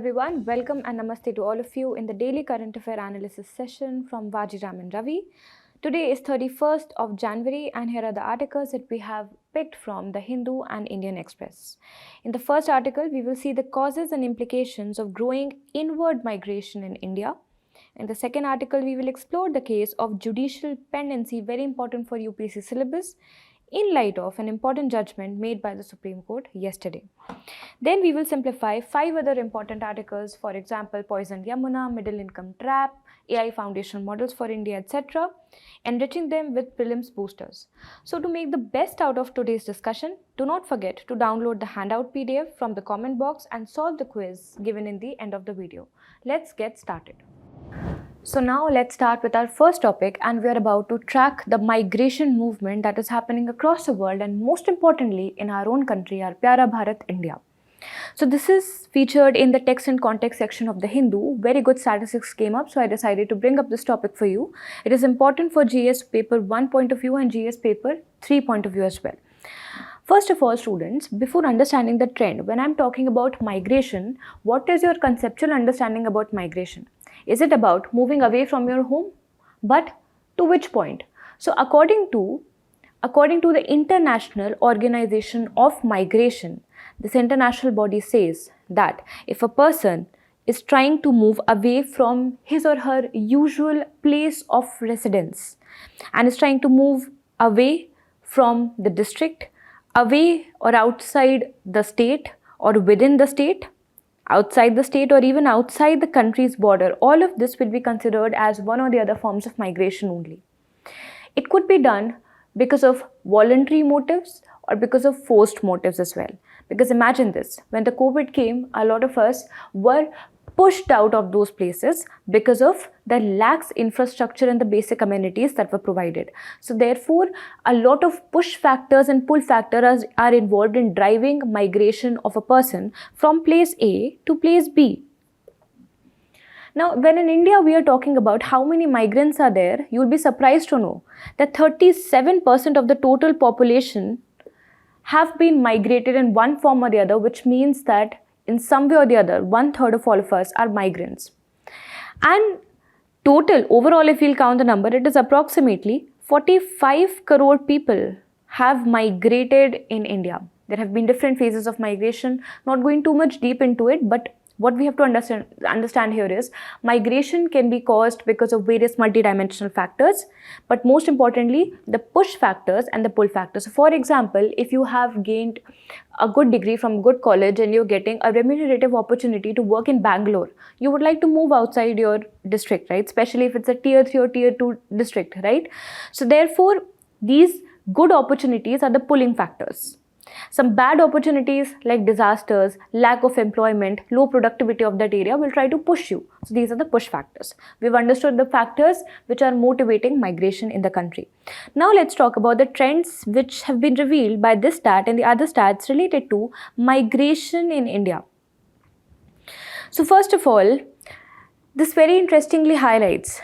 everyone. Welcome and namaste to all of you in the daily current affair analysis session from Vajiram and Ravi. Today is 31st of January and here are the articles that we have picked from the Hindu and Indian Express. In the first article, we will see the causes and implications of growing inward migration in India. In the second article, we will explore the case of judicial pendency, very important for UPSC syllabus, in light of an important judgment made by the Supreme Court yesterday. Then we will simplify 5 other important articles, for example, poisoned Yamuna, middle income trap, AI foundational models for India, etc., enriching them with prelims boosters. So to make the best out of today's discussion, do not forget to download the handout PDF from the comment box and solve the quiz given in the end of the video. Let's get started. So now let's start with our first topic, and we are about to track the migration movement that is happening across the world and most importantly in our own country, our Pyara Bharat, India. So this is featured in the text and context section of the Hindu. Very good statistics came up, so I decided to bring up this topic for you. It is important for GS paper 1 point of view and GS paper 3 point of view as well. First of all, students, before understanding the trend, when I'm talking about migration, what is your conceptual understanding about migration? Is it about moving away from your home? But to which point? So according to the International Organization of Migration, this international body says that if a person is trying to move away from his or her usual place of residence and is trying to move away from the district, away or outside the state or within the state, outside the state or even outside the country's border, all of this will be considered as one or the other forms of migration only. It could be done because of voluntary motives or because of forced motives as well. Because imagine this, when the COVID came, a lot of us were pushed out of those places because of the lax infrastructure and the basic amenities that were provided. So therefore, a lot of push factors and pull factors are involved in driving migration of a person from place A to place B. Now, when in India we are talking about how many migrants are there, you will be surprised to know that 37% of the total population have been migrated in one form or the other, which means that in some way or the other, 1/3 of all of us are migrants. And total, overall, if we'll count the number, it is approximately 45 crore people have migrated in India. There have been different phases of migration, not going too much deep into it, but what we have to understand here is migration can be caused because of various multidimensional factors, but most importantly, the push factors and the pull factors. So for example, if you have gained a good degree from a good college and you're getting a remunerative opportunity to work in Bangalore, you would like to move outside your district, right? Especially if it's a tier 3 or tier 2 district, right? So therefore, these good opportunities are the pulling factors. Some bad opportunities like disasters, lack of employment, low productivity of that area will try to push you. So these are the push factors. We've understood the factors which are motivating migration in the country. Now let's talk about the trends which have been revealed by this stat and the other stats related to migration in India. So first of all, this very interestingly highlights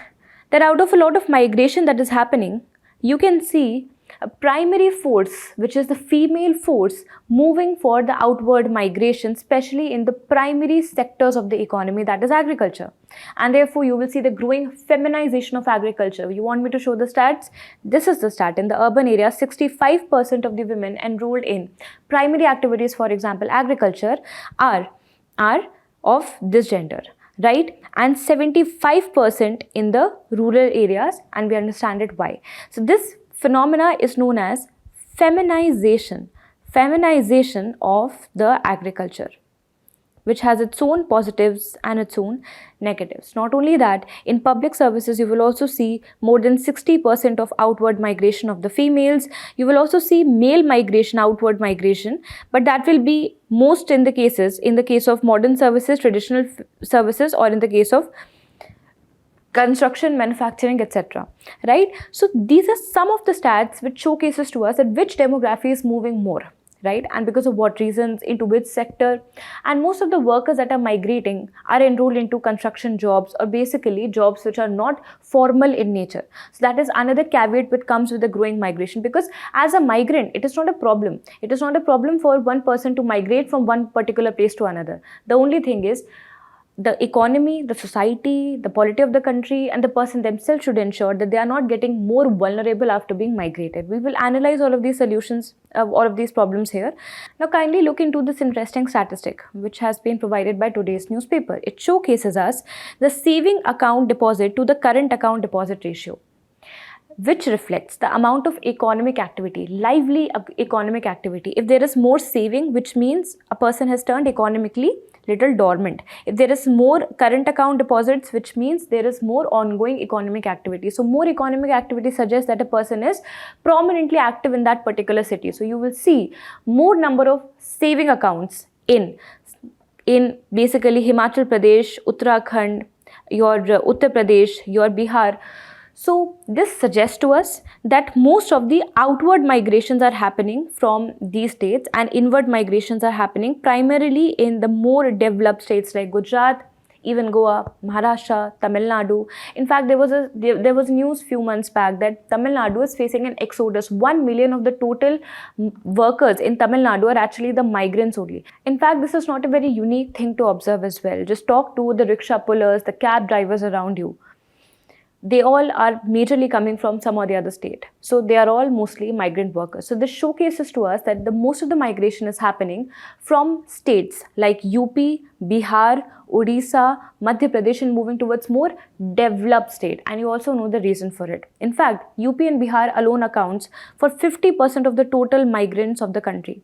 that out of a lot of migration that is happening, you can see a primary force, which is the female force, moving for the outward migration, especially in the primary sectors of the economy, that is agriculture. And therefore, you will see the growing feminization of agriculture. You want me to show the stats? This is the stat. In the urban area, 65% of the women enrolled in primary activities, for example, agriculture, are of this gender, right? And 75% in the rural areas, and we understand it why. So this phenomena is known as feminization of the agriculture, which has its own positives and its own negatives. Not only that, in public services, you will also see more than 60% of outward migration of the females. You will also see male migration, outward migration, but that will be most in the case of modern services, traditional services, or in the case of construction, manufacturing, etc. Right? So these are some of the stats which showcases to us that which demography is moving more, right? And because of what reasons, into which sector. And most of the workers that are migrating are enrolled into construction jobs, or basically jobs which are not formal in nature. So that is another caveat which comes with the growing migration, because as a migrant, it is not a problem. It is not a problem for one person to migrate from one particular place to another. The only thing is, the economy, the society, the polity of the country, and the person themselves should ensure that they are not getting more vulnerable after being migrated. We will analyze all of these solutions, all of these problems here. Now, kindly look into this interesting statistic which has been provided by today's newspaper. It showcases us the saving account deposit to the current account deposit ratio, which reflects the amount of economic activity, lively economic activity. If there is more saving, which means a person has turned economically little dormant. If there is more current account deposits, which means there is more ongoing economic activity. So more economic activity suggests that a person is prominently active in that particular city. So you will see more number of saving accounts in basically Himachal Pradesh, Uttarakhand, your Uttar Pradesh, your Bihar. So this suggests to us that most of the outward migrations are happening from these states and inward migrations are happening primarily in the more developed states like Gujarat, even Goa, Maharashtra, Tamil Nadu. In fact, there was news few months back that Tamil Nadu is facing an exodus. 1 million of the total workers in Tamil Nadu are actually the migrants only. In fact, this is not a very unique thing to observe as well. Just talk to the rickshaw pullers, the cab drivers around you. They all are majorly coming from some or the other state. So they are all mostly migrant workers. So this showcases to us that the most of the migration is happening from states like UP, Bihar, Odisha, Madhya Pradesh, and moving towards more developed state. And you also know the reason for it. In fact, UP and Bihar alone accounts for 50% of the total migrants of the country.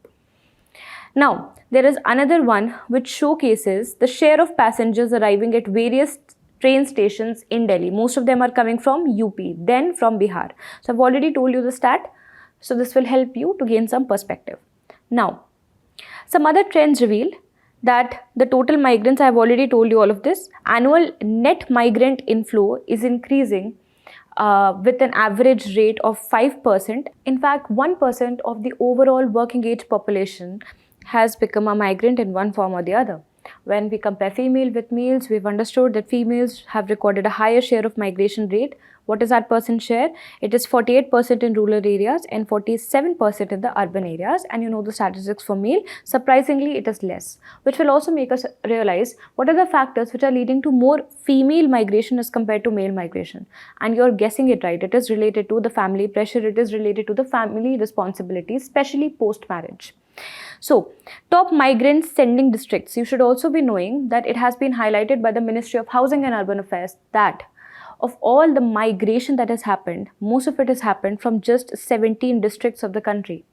Now, there is another one which showcases the share of passengers arriving at various train stations in Delhi. Most of them are coming from UP, then from Bihar. So I've already told you the stat. So this will help you to gain some perspective. Now, some other trends reveal that the total migrants, I've already told you all of this. Annual net migrant inflow is increasing with an average rate of 5%. In fact, 1% of the overall working age population has become a migrant in one form or the other. When we compare female with males, we've understood that females have recorded a higher share of migration rate. What is that percent share? It is 48% in rural areas and 47% in the urban areas. And you know the statistics for male, surprisingly it is less, which will also make us realize what are the factors which are leading to more female migration as compared to male migration. And you're guessing it right. It is related to the family pressure. It is related to the family responsibilities, especially post-marriage. So, top migrant sending districts. You should also be knowing that it has been highlighted by the Ministry of Housing and Urban Affairs that of all the migration that has happened, most of it has happened from just 17 districts of the country.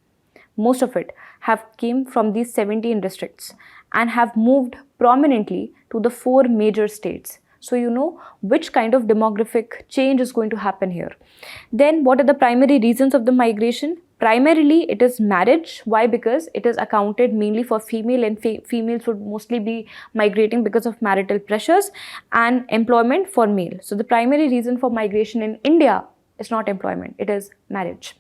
Most of it have came from these 17 districts and have moved prominently to the 4 major states. So you know which kind of demographic change is going to happen here. Then what are the primary reasons of the migration? Primarily, it is marriage. Why? Because it is accounted mainly for female, and females would mostly be migrating because of marital pressures, and employment for male. So the primary reason for migration in India is not employment, it is marriage.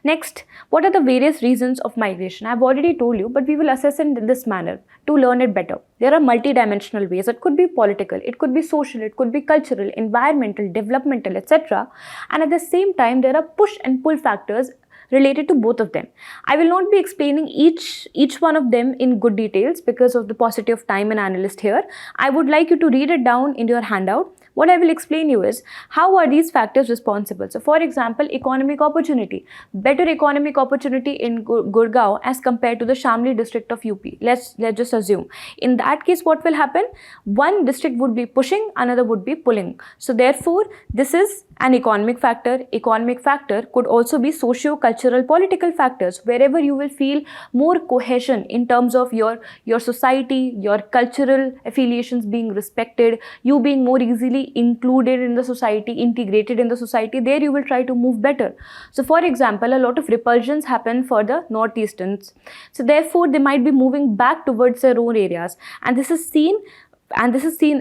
Next, what are the various reasons of migration? I have already told you, but we will assess it in this manner to learn it better. There are multidimensional ways. It could be political, it could be social, it could be cultural, environmental, developmental, etc. And at the same time, there are push and pull factors related to both of them. I will not be explaining each one of them in good details because of the paucity of time and analyst here. I would like you to read it down in your handout. What I will explain you is how are these factors responsible. So for example, economic opportunity. Better economic opportunity in Gurgaon as compared to the Shamli district of UP. Let's just assume. In that case, what will happen? One district would be pushing, another would be pulling. So therefore, this is an economic factor. Economic factor could also be socio-cultural, political factors. Wherever you will feel more cohesion in terms of your society, your cultural affiliations being respected, you being more easily included in the society, integrated in the society, there you will try to move better. So for example, a lot of repulsions happen for the northeasterns. So therefore, they might be moving back towards their own areas. And this is seen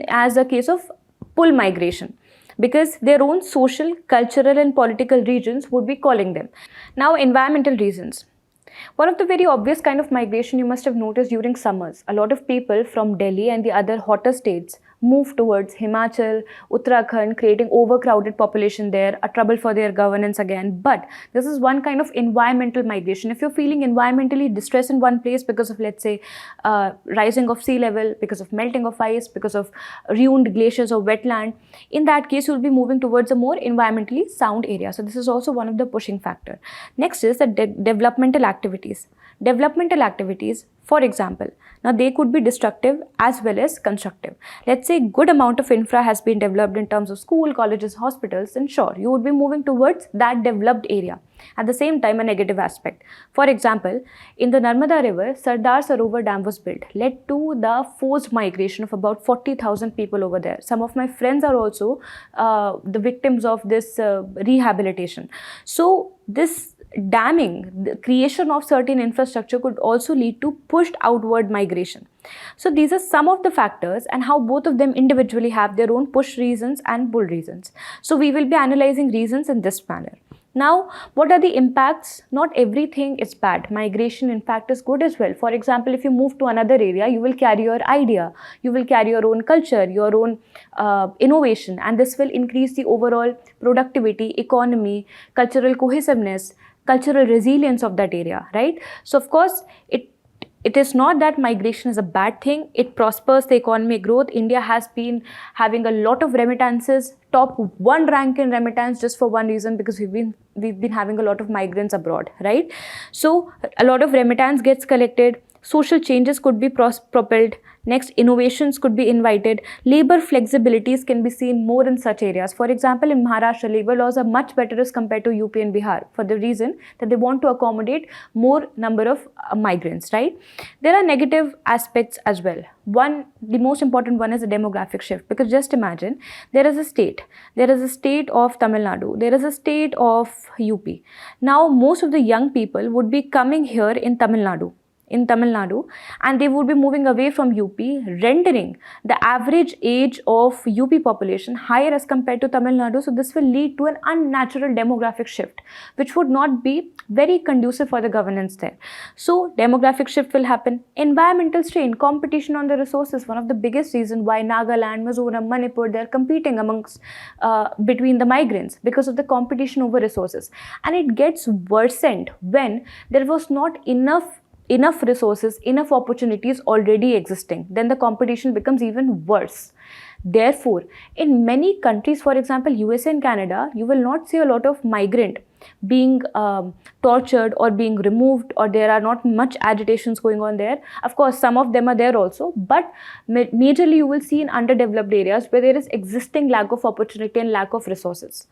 as a case of pull migration, because their own social, cultural and political regions would be calling them. Now, environmental reasons. One of the very obvious kind of migration you must have noticed during summers. A lot of people from Delhi and the other hotter states move towards Himachal, Uttarakhand, creating overcrowded population there, a trouble for their governance again. But this is one kind of environmental migration. If you're feeling environmentally distressed in one place because of, let's say, rising of sea level, because of melting of ice, because of ruined glaciers or wetland, in that case, you'll be moving towards a more environmentally sound area. So this is also one of the pushing factor. Next is the developmental activities. Developmental activities, for example, now they could be destructive as well as constructive. Let's say good amount of infra has been developed in terms of school, colleges, hospitals, and sure, you would be moving towards that developed area. At the same time, a negative aspect. For example, in the Narmada River, Sardar Sarovar Dam was built, led to the forced migration of about 40,000 people over there. Some of my friends are also the victims of this rehabilitation. So this damming, the creation of certain infrastructure could also lead to pushed outward migration. So these are some of the factors and how both of them individually have their own push reasons and pull reasons. So we will be analyzing reasons in this manner. Now, what are the impacts? Not everything is bad. Migration, in fact, is good as well. For example, if you move to another area, you will carry your idea, you will carry your own culture, your own innovation, and this will increase the overall productivity, economy, cultural cohesiveness, cultural resilience of that area, right? So, of course, it is not that migration is a bad thing. It prospers the economic growth. India has been having a lot of remittances, top one rank in remittance, just for one reason, because we've been having a lot of migrants abroad, right? So a lot of remittance gets collected. Social changes could be propelled. Next, innovations could be invited. Labor flexibilities can be seen more in such areas. For example, in Maharashtra, labor laws are much better as compared to UP and Bihar for the reason that they want to accommodate more number of migrants, right? There are negative aspects as well. One, the most important one is the demographic shift, because just imagine there is a state of Tamil Nadu, there is a state of UP. Now, most of the young people would be coming here in Tamil Nadu, and they would be moving away from UP, rendering the average age of UP population higher as compared to Tamil Nadu. So this will lead to an unnatural demographic shift, which would not be very conducive for the governance there. So demographic shift will happen. Environmental strain, competition on the resources, one of the biggest reasons why Nagaland, Mizoram, Manipur, they are competing amongst between the migrants because of the competition over resources. And it gets worsened when there was not enough resources, enough opportunities already existing. Then the competition becomes even worse. Therefore, in many countries, for example, USA and Canada, you will not see a lot of migrant being tortured or being removed, or there are not much agitations going on there. Of course, some of them are there also, but majorly you will see in underdeveloped areas where there is existing lack of opportunity and lack of resources.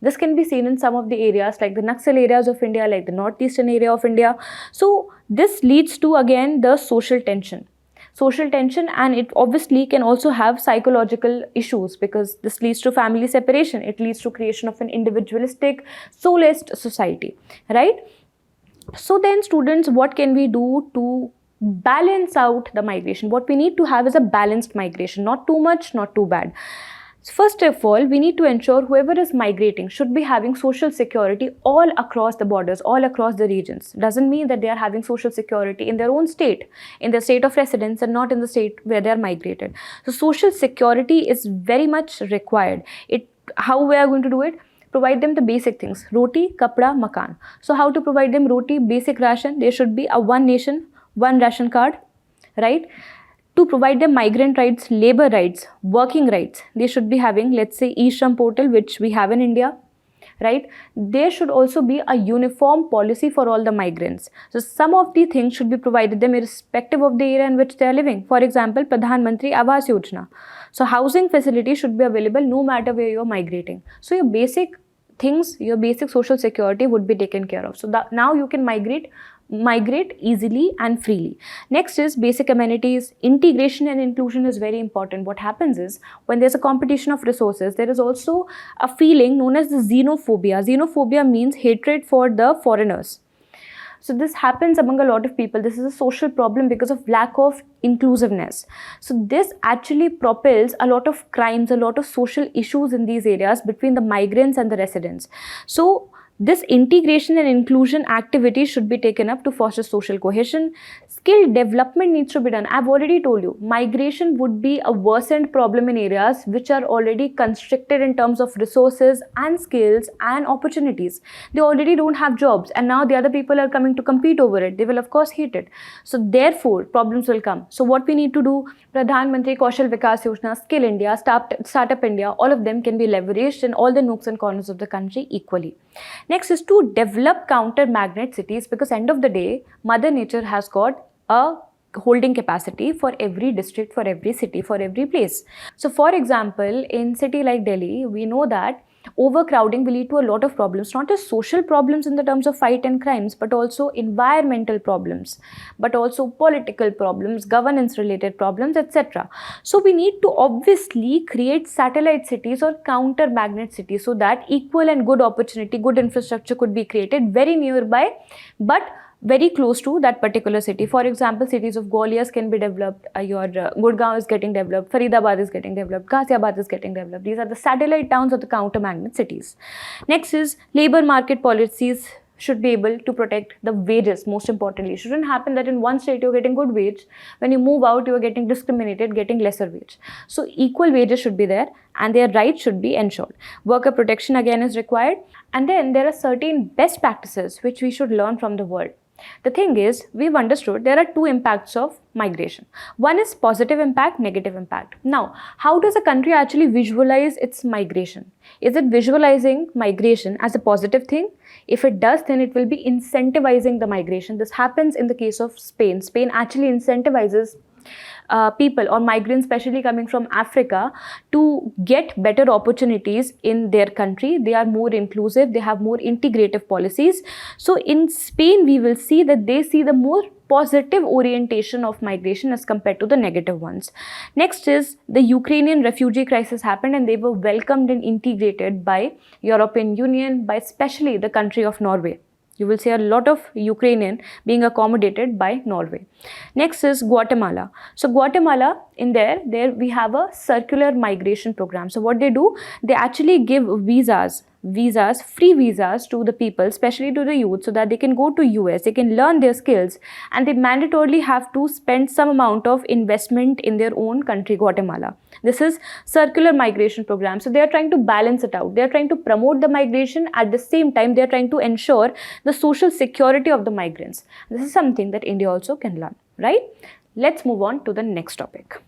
This can be seen in some of the areas like the Naxal areas of India, like the northeastern area of India. So this leads to, again, the social tension, and it obviously can also have psychological issues, because this leads to family separation. It leads to creation of an individualistic, soulless society, right? So then, students, what can we do to balance out the migration? What we need to have is a balanced migration, not too much, not too bad. First of all, we need to ensure whoever is migrating should be having social security all across the borders, all across the regions. Doesn't mean that they are having social security in their own state, in their state of residence, and not in the state where they are migrated. So social security is very much required. How we are going to do it? Provide them the basic things: roti, kapda, makan. So how to provide them roti? Basic ration. There should be a one nation, one ration card, right? To provide them migrant rights, labor rights, working rights, they should be having, let's say, e-Shram portal, which we have in India, right? There should also be a uniform policy for all the migrants. So some of the things should be provided them irrespective of the area in which they are living. For example, Pradhan Mantri Awas Yojana. So housing facility should be available no matter where you are migrating. So your basic things, your basic social security would be taken care of. So now you can migrate easily and freely. Next is basic amenities. Integration and inclusion is very important. What happens is, when there's a competition of resources, there is also a feeling known as the xenophobia. Xenophobia means hatred for the foreigners. So this happens among a lot of people. This is a social problem because of lack of inclusiveness. So this actually propels a lot of crimes, a lot of social issues in these areas between the migrants and the residents. So This integration and inclusion activities should be taken up to foster social cohesion. Skill development needs to be done. I've already told you, migration would be a worsened problem in areas which are already constricted in terms of resources and skills and opportunities. They already don't have jobs, and now the other people are coming to compete over it. They will of course hate it. So therefore, problems will come. So what we need to do, Pradhan Mantri Kaushal Vikas Yojana, Skill India, Startup India, all of them can be leveraged in all the nooks and corners of the country equally. Next is to develop counter magnet cities, because end of the day, Mother Nature has got a holding capacity for every district, for every city, for every place. So for example, in city like Delhi, we know that overcrowding will lead to a lot of problems, not just social problems in the terms of fight and crimes, but also environmental problems, but also political problems, governance related problems, etc. So we need to obviously create satellite cities or counter magnet cities so that equal and good opportunity, good infrastructure could be created very nearby, but very close to that particular city. For example, cities of Gwalior can be developed, Gurgaon is getting developed, Faridabad is getting developed, Ghaziabad is getting developed. These are the satellite towns of the counter magnet cities. Next is labor market policies should be able to protect the wages. Most importantly, it shouldn't happen that in one state you're getting good wage, when you move out you are getting discriminated, getting lesser wage. So equal wages should be there and their rights should be ensured. Worker protection again is required, and then there are certain best practices which we should learn from the world. The thing is, we've understood there are two impacts of migration. One is positive impact, negative impact. Now, how does a country actually visualize its migration? Is it visualizing migration as a positive thing? If it does, then it will be incentivizing the migration. This happens in the case of Spain. Spain actually incentivizes people or migrants, especially coming from Africa, to get better opportunities in their country. They are more inclusive, they have more integrative policies. So in Spain, we will see that they see the more positive orientation of migration as compared to the negative ones. Next is the Ukrainian refugee crisis happened, and they were welcomed and integrated by European Union, by especially the country of Norway. You will see a lot of Ukrainian being accommodated by Norway. Next is Guatemala. So Guatemala, in there we have a circular migration program. So what they do, they actually give visas, free visas to the people, especially to the youth, so that they can go to US, they can learn their skills, and they mandatorily have to spend some amount of investment in their own country, Guatemala. This is circular migration program. So they are trying to balance it out. They are trying to promote the migration. At the same time, they are trying to ensure the social security of the migrants. This is something that India also can learn, right? Let's move on to the next topic.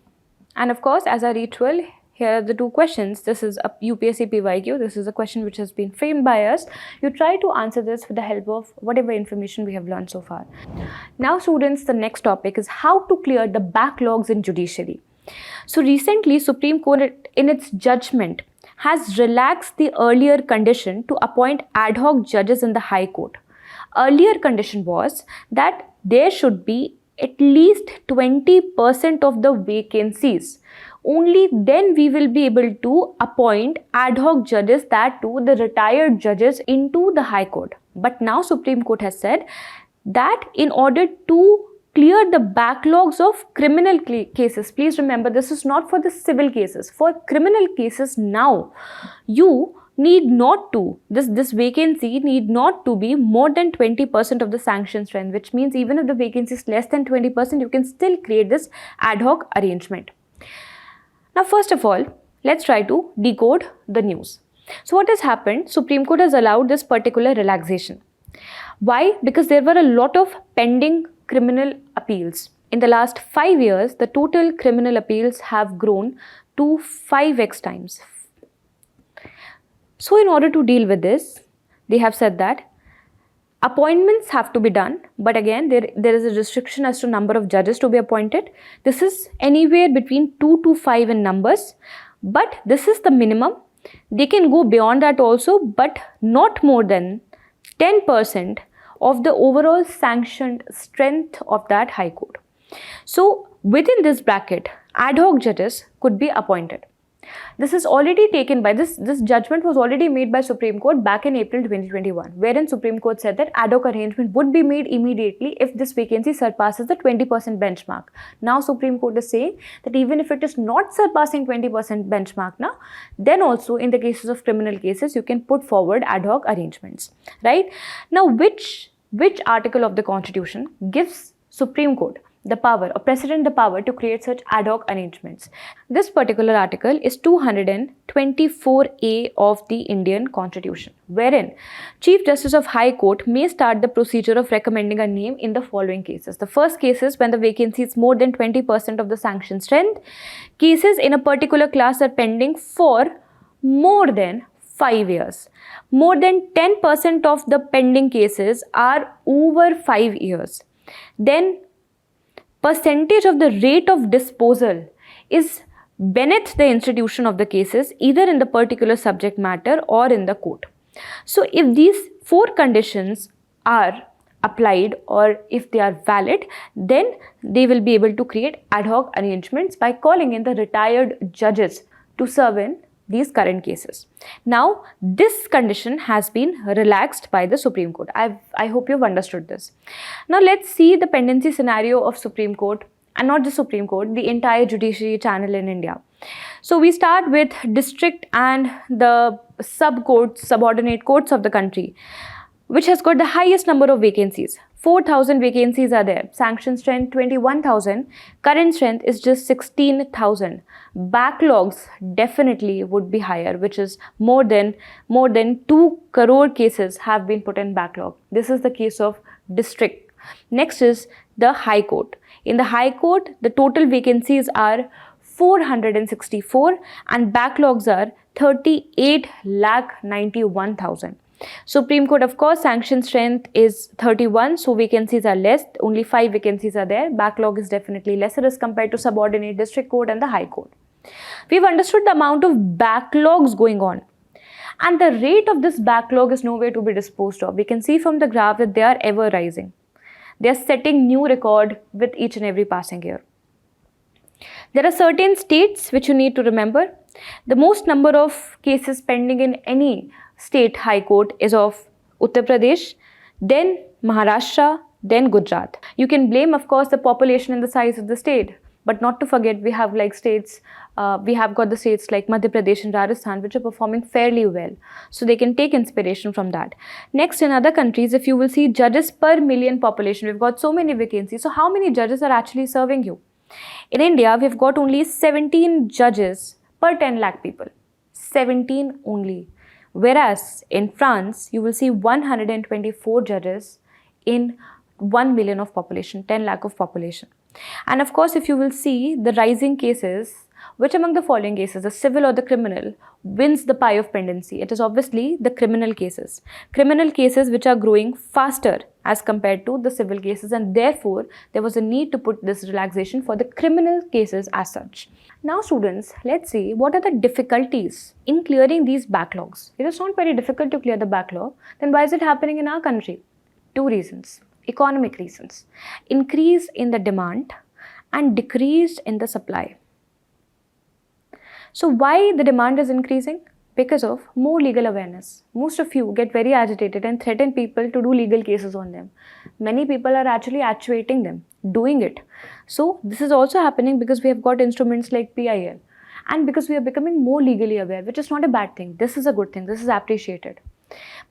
And of course, as a ritual, here are the two questions. This is a UPSC PYQ. This is a question which has been framed by us. You try to answer this with the help of whatever information we have learned so far. Now students, the next topic is how to clear the backlogs in judiciary. So recently, Supreme Court in its judgment has relaxed the earlier condition to appoint ad hoc judges in the High Court. Earlier condition was that there should be at least 20% of the vacancies. Only then we will be able to appoint ad hoc judges, that too the retired judges, into the High Court. But now Supreme Court has said that in order to clear the backlogs of criminal cases, please remember this is not for the civil cases. For criminal cases now, you need not to, this vacancy need not to be more than 20% of the sanction strength, which means even if the vacancy is less than 20%, you can still create this ad hoc arrangement. Now, first of all, let's try to decode the news. So what has happened? Supreme Court has allowed this particular relaxation. Why? Because there were a lot of pending criminal appeals. In the last 5 years, the total criminal appeals have grown to 5x times. So in order to deal with this, they have said that appointments have to be done, but again there is a restriction as to number of judges to be appointed. This is anywhere between 2 to 5 in numbers, but this is the minimum. They can go beyond that also, but not more than 10% of the overall sanctioned strength of that High Court. So within this bracket, ad hoc judges could be appointed. This is already taken by this judgment was already made by Supreme Court back in April 2021, wherein Supreme Court said that ad hoc arrangement would be made immediately if this vacancy surpasses the 20% benchmark. Now Supreme Court is saying that even if it is not surpassing 20% benchmark now, then also in the cases of criminal cases you can put forward ad hoc arrangements, right? Now which article of the Constitution gives Supreme Court the power or President the power to create such ad hoc arrangements? This particular article is 224A of the Indian Constitution, wherein Chief Justice of High Court may start the procedure of recommending a name in the following cases. The first case is when the vacancy is more than 20% of the sanction strength. Cases in a particular class are pending for more than 5 years. More than 10% of the pending cases are over 5 years. Then percentage of the rate of disposal is beneath the institution of the cases, either in the particular subject matter or in the court. So if these 4 conditions are applied or if they are valid, then they will be able to create ad hoc arrangements by calling in the retired judges to serve in these current cases. Now, this condition has been relaxed by the Supreme Court. I hope you've understood this. Now, let's see the pendency scenario of Supreme Court, and not just Supreme Court, the entire judiciary channel in India. So, we start with district and the sub-courts, subordinate courts of the country, which has got the highest number of vacancies. 4,000 vacancies are there. Sanction strength 21,000. Current strength is just 16,000. Backlogs definitely would be higher, which is more than 2 crore cases have been put in backlog. This is the case of district. Next is the High Court. In the High Court, the total vacancies are 464 and backlogs are 38,91,000. Supreme Court, of course, sanction strength is 31, so vacancies are less. Only 5 vacancies are there. Backlog is definitely lesser as compared to subordinate district court and the High Court. We've understood the amount of backlogs going on, and the rate of this backlog is nowhere to be disposed of. We can see from the graph that they are ever rising. They are setting new record with each and every passing year. There are certain states which you need to remember. The most number of cases pending in any state high court is of Uttar Pradesh, then Maharashtra, then Gujarat. You can blame, of course, the population and the size of the state, but not to forget we have got the states like Madhya Pradesh and Rajasthan which are performing fairly well. So they can take inspiration from that. Next, in other countries, if you will see judges per million population, we've got so many vacancies. So how many judges are actually serving you? In India, we've got only 17 judges per 10 lakh people. 17 only. Whereas in France, you will see 124 judges in 1 million of population, 10 lakh of population. And of course, if you will see the rising cases, which among the following cases, the civil or the criminal, wins the pie of pendency? It is obviously the criminal cases. Criminal cases which are growing faster as compared to the civil cases, and therefore there was a need to put this relaxation for the criminal cases as such. Now students, let's see what are the difficulties in clearing these backlogs. It is not very difficult to clear the backlog. Then why is it happening in our country? 2 reasons. Economic reasons. Increase in the demand and decrease in the supply. So why the demand is increasing? Because of more legal awareness. Most of you get very agitated and threaten people to do legal cases on them. Many people are actually actuating them, doing it. So this is also happening because we have got instruments like PIL, and because we are becoming more legally aware, which is not a bad thing. This is a good thing. This is appreciated.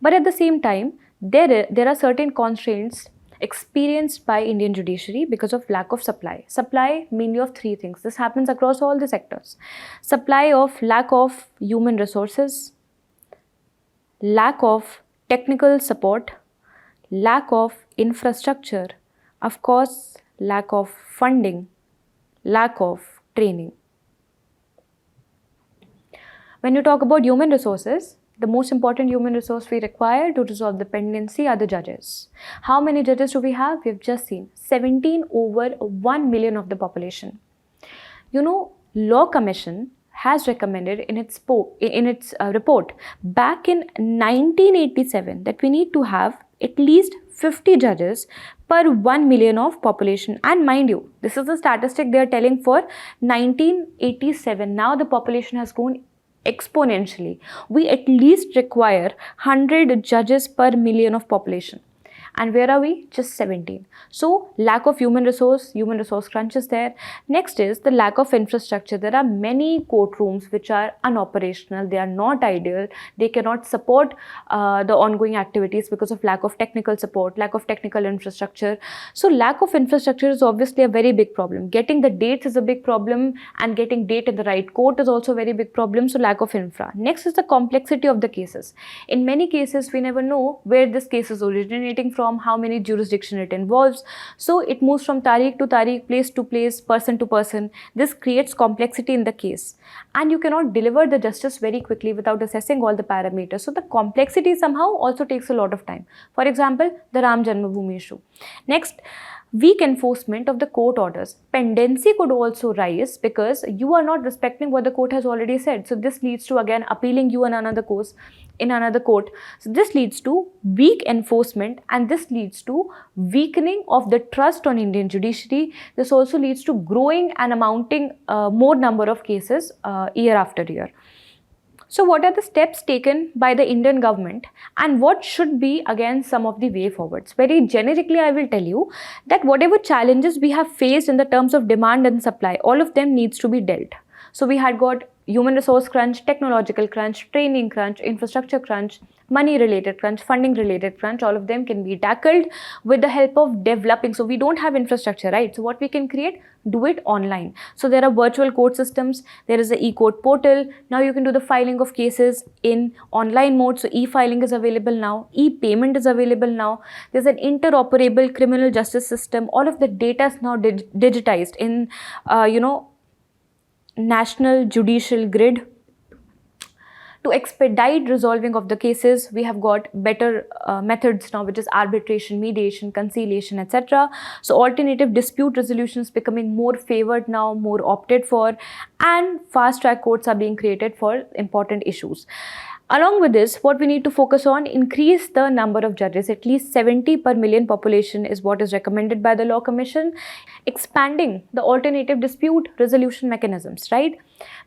But at the same time, there are certain constraints experienced by Indian judiciary because of lack of supply. Supply mainly of 3 things. This happens across all the sectors. Supply of lack of human resources, lack of technical support, lack of infrastructure, of course, lack of funding, lack of training. When you talk about human resources, the most important human resource we require to resolve the pendency are the judges. How many judges do we have? We have just seen 17 over 1 million of the population. You know, Law Commission has recommended in its report back in 1987 that we need to have at least 50 judges per 1 million of population. And mind you, this is the statistic they are telling for 1987. Now the population has grown exponentially. We at least require 100 judges per million of population. And where are we? Just 17. So lack of human resource crunch is there. Next is the lack of infrastructure. There are many courtrooms which are unoperational. They are not ideal. They cannot support the ongoing activities because of lack of technical support, lack of technical infrastructure. So lack of infrastructure is obviously a very big problem. Getting the dates is a big problem, and getting date in the right court is also a very big problem. So lack of infra. Next is the complexity of the cases. In many cases, we never know where this case is originating from, how many jurisdiction it involves. So it moves from tariq to tariq, place to place, person to person. This creates complexity in the case, and you cannot deliver the justice very quickly without assessing all the parameters. So the complexity somehow also takes a lot of time. For example, the Ram Janmabhoomi issue. Next, weak enforcement of the court orders. Pendency could also rise because you are not respecting what the court has already said. So this leads to again appealing you in another court. So this leads to weak enforcement, and this leads to weakening of the trust on Indian judiciary. This also leads to growing and amounting more number of cases year after year. So what are the steps taken by the Indian government, and what should be again some of the way forwards? Very generically, I will tell you that whatever challenges we have faced in the terms of demand and supply, all of them needs to be dealt. So we had got human resource crunch, technological crunch, training crunch, infrastructure crunch, money related crunch, funding related crunch. All of them can be tackled with the help of developing. So we don't have infrastructure, right? So what we can create, do it online. So there are virtual court systems. There is the e-court portal. Now you can do the filing of cases in online mode. So e-filing is available now. E-payment is available now. There's an interoperable criminal justice system. All of the data is now digitized in, national judicial grid. To expedite resolving of the cases, we have got better methods now, which is arbitration, mediation, conciliation, etc. So alternative dispute resolution is becoming more favored now, more opted for, and fast track courts are being created for important issues. Along with this, what we need to focus on, increase the number of judges. At least 70 per million population is what is recommended by the Law Commission. Expanding the alternative dispute resolution mechanisms, right?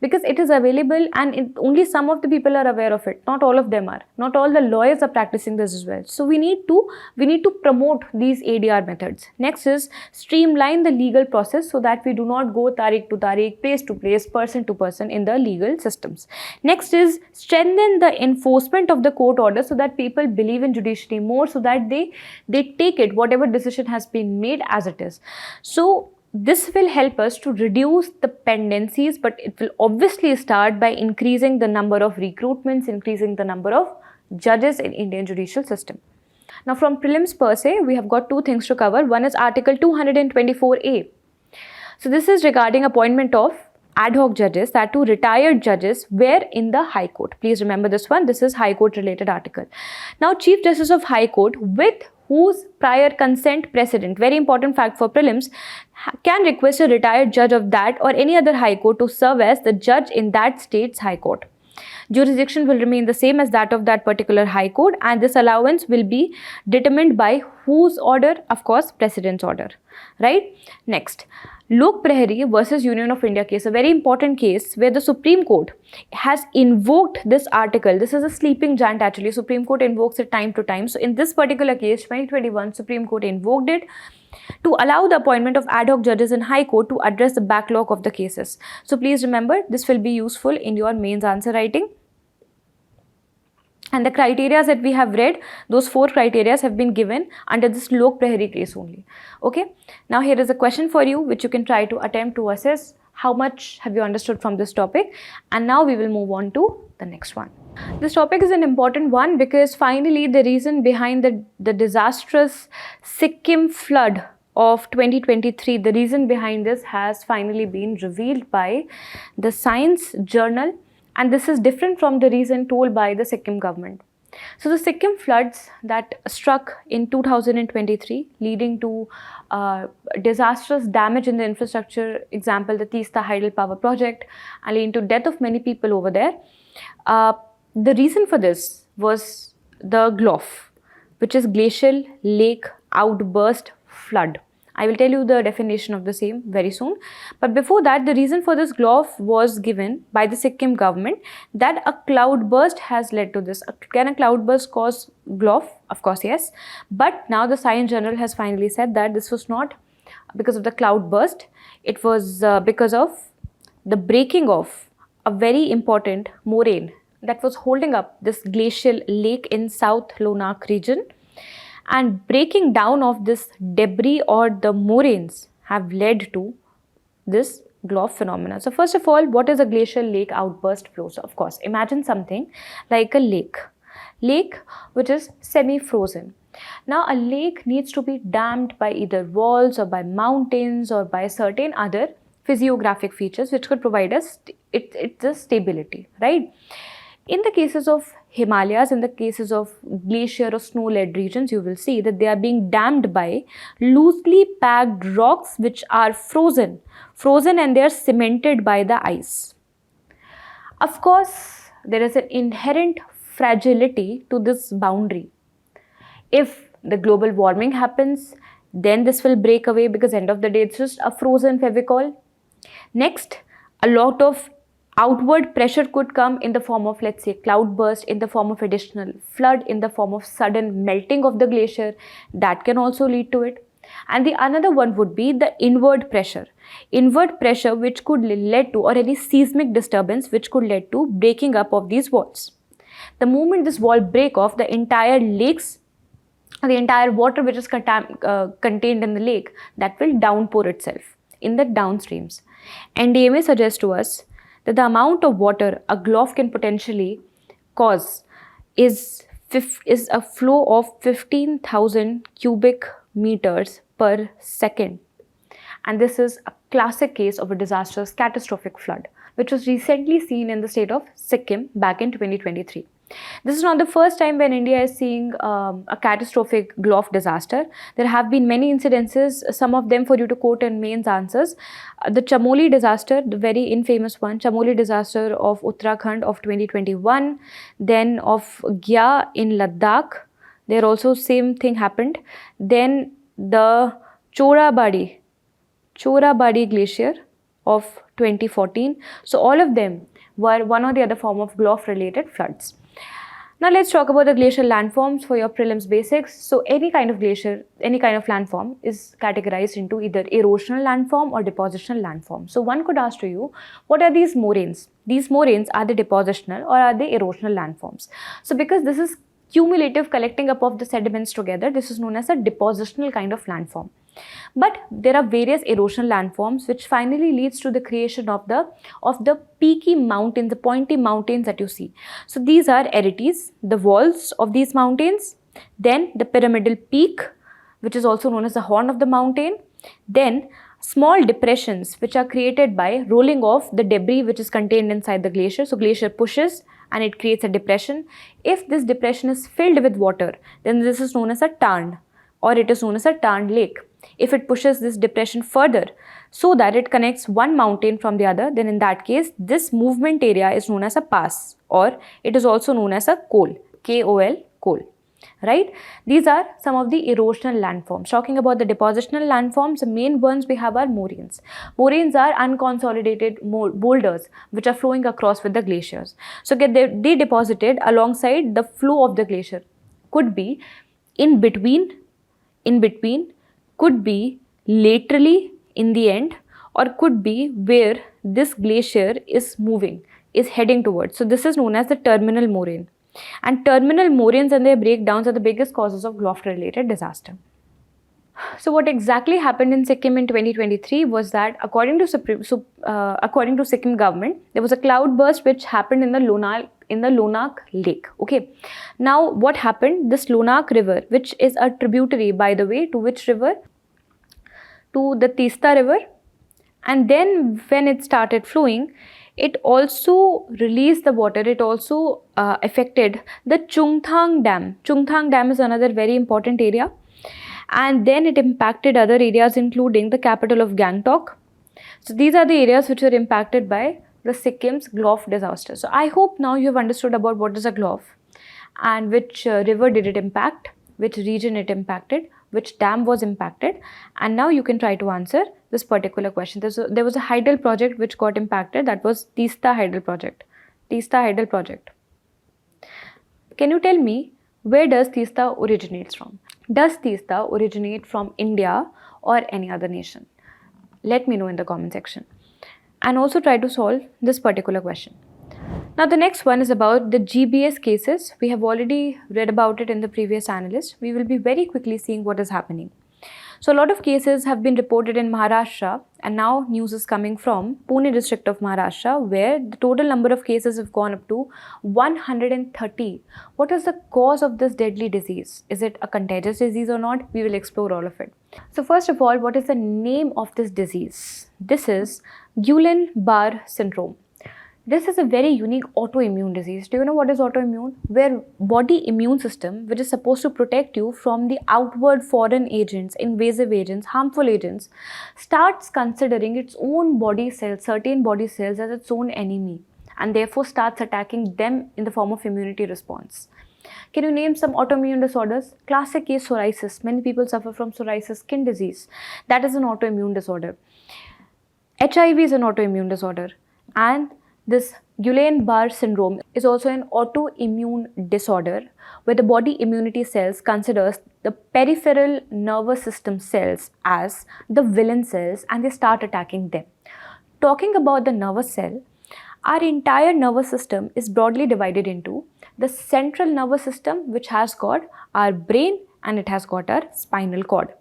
Because it is available and only some of the people are aware of it. Not all of them are. Not all the lawyers are practicing this as well. So we need to promote these ADR methods. Next is streamline the legal process so that we do not go tariq to tariq, place to place, person to person in the legal systems. Next is strengthen the enforcement of the court order so that people believe in judiciary more, so that they take it, whatever decision has been made, as it is. So this will help us to reduce the pendencies, but it will obviously start by increasing the number of recruitments, increasing the number of judges in Indian judicial system. Now from prelims per se, we have got two things to cover. One is Article 224A. So this is regarding appointment of ad hoc judges, that to retired judges were in the High Court. Please remember this one. This is High Court related article. Now Chief Justice of High Court, with whose prior consent precedent, very important fact for prelims, can request a retired judge of that or any other High Court to serve as the judge in that state's High Court. Jurisdiction will remain the same as that of that particular High Court, and this allowance will be determined by whose order? Of course, President's order, right? Next, Lok Prahari versus Union of India case, a very important case where the Supreme Court has invoked this article. This is a sleeping giant actually. Supreme Court invokes it time to time. So in this particular case, 2021, Supreme Court invoked it to allow the appointment of ad hoc judges in High Court to address the backlog of the cases. So please remember, this will be useful in your mains answer writing. And the criteria that we have read, those 4 criteria have been given under this Lok Prahari case only. Okay. Now here is a question for you which you can try to attempt to assess how much have you understood from this topic. And now we will move on to the next one. This topic is an important one because finally the reason behind the disastrous Sikkim flood of 2023, the reason behind this has finally been revealed by the Science Journal. And this is different from the reason told by the Sikkim government. So the Sikkim floods that struck in 2023, leading to disastrous damage in the infrastructure, example the Teesta Hydel Power Project, and leading to death of many people over there. The reason for this was the GLOF, which is glacial lake outburst flood. I will tell you the definition of the same very soon. But before that, the reason for this GLOF was given by the Sikkim government, that a cloudburst has led to this. Can a cloudburst cause GLOF? Of course, yes. But now the Science Journal has finally said that this was not because of the cloudburst. It was because of the breaking of a very important moraine that was holding up this glacial lake in South Lonak region. And breaking down of this debris or the moraines have led to this GLOF phenomena. So first of all, what is a glacial lake outburst flow? So of course, imagine something like a lake which is semi-frozen. Now a lake needs to be dammed by either walls or by mountains or by certain other physiographic features which could provide us the stability, right? In the cases of Himalayas, in the cases of glacier or snow-led regions, you will see that they are being dammed by loosely packed rocks which are frozen and they are cemented by the ice. Of course, there is an inherent fragility to this boundary. If the global warming happens, then this will break away because end of the day it's just a frozen Fevicol. Next, a lot of outward pressure could come in the form of, let's say, cloudburst, in the form of additional flood, in the form of sudden melting of the glacier. That can also lead to it. And the another one would be the inward pressure which could lead to, or any seismic disturbance which could lead to breaking up of these walls. The moment this wall break off, the entire lakes, the entire water which is contained in the lake, that will downpour itself in the downstreams. NDMA suggests to us that the amount of water a GLOF can potentially cause is a flow of 15,000 cubic meters per second. And this is a classic case of a disastrous catastrophic flood, which was recently seen in the state of Sikkim back in 2023. This is not the first time when India is seeing a catastrophic GLOF disaster. There have been many incidences, some of them for you to quote in mains answers. The Chamoli disaster, the very infamous one, Chamoli disaster of Uttarakhand of 2021, then of Gya in Ladakh, there also same thing happened. Then the Chorabadi glacier of 2014. So all of them were one or the other form of GLOF related floods. Now let's talk about the glacial landforms for your prelims basics. So any kind of glacier, any kind of landform is categorized into either erosional landform or depositional landform. So one could ask to you, what are these moraines? These moraines, are they depositional or are they erosional landforms? So because this is cumulative collecting up of the sediments together, this is known as a depositional kind of landform. But there are various erosional landforms which finally leads to the creation of the peaky mountains, the pointy mountains that you see. So these are arities, the walls of these mountains, then the pyramidal peak, which is also known as the horn of the mountain, then small depressions which are created by rolling off the debris which is contained inside the glacier. So glacier pushes and it creates a depression. If this depression is filled with water, then this is known as a tarn, or it is known as a tarn lake. If it pushes this depression further so that it connects one mountain from the other, then in that case, this movement area is known as a pass, or it is also known as a col, K-O-L, col, right? These are some of the erosional landforms. Talking about the depositional landforms, the main ones we have are moraines. Moraines are unconsolidated boulders which are flowing across with the glaciers. So they deposited alongside the flow of the glacier. Could be in between, could be laterally in the end, or could be where this glacier is moving, is heading towards. So this is known as the terminal moraine. And terminal moraines and their breakdowns are the biggest causes of GLOF related disaster. So what exactly happened in Sikkim in 2023 was that according to Sikkim government, there was a cloudburst which happened in the Lonak lake. Okay. Now what happened? This Lonak river, which is a tributary, by the way, to which river? To the Tista river. And then when it started flowing, it also released the water. It also affected the Chungthang Dam. Chungthang Dam is another very important area. And then it impacted other areas including the capital of Gangtok. So these are the areas which were impacted by the Sikkim's GLOF disaster. So I hope now you have understood about what is a GLOF and which river did it impact. which region it impacted, which dam was impacted, and now you can try to answer this particular question. There was a hydel project which got impacted, that was Teesta Hydel project. Teesta Hydel project. Can you tell me, where does Teesta originates from? Does Teesta originate from India or any other nation? Let me know in the comment section. And also try to solve this particular question. Now the next one is about the GBS cases. We have already read about it in the previous Analyst. We will be very quickly seeing what is happening. So a lot of cases have been reported in Maharashtra, and now news is coming from Pune district of Maharashtra, where the total number of cases have gone up to 130. What is the cause of this deadly disease? Is it a contagious disease or not? We will explore all of it. So first of all, what is the name of this disease? This is Guillain-Barre Syndrome. This is a very unique autoimmune disease. Do you know what is autoimmune? Where body immune system, which is supposed to protect you from the outward foreign agents, invasive agents, harmful agents, starts considering its own body cells, certain body cells, as its own enemy, and therefore starts attacking them in the form of immunity response. Can you name some autoimmune disorders? Classic case, psoriasis. Many people suffer from psoriasis, skin disease. That is an autoimmune disorder. HIV is an autoimmune disorder. And this Guillain-Barre Syndrome is also an autoimmune disorder where the body immunity cells considers the peripheral nervous system cells as the villain cells, and they start attacking them. Talking about the nervous cell, our entire nervous system is broadly divided into the central nervous system, which has got our brain and it has got our spinal cord.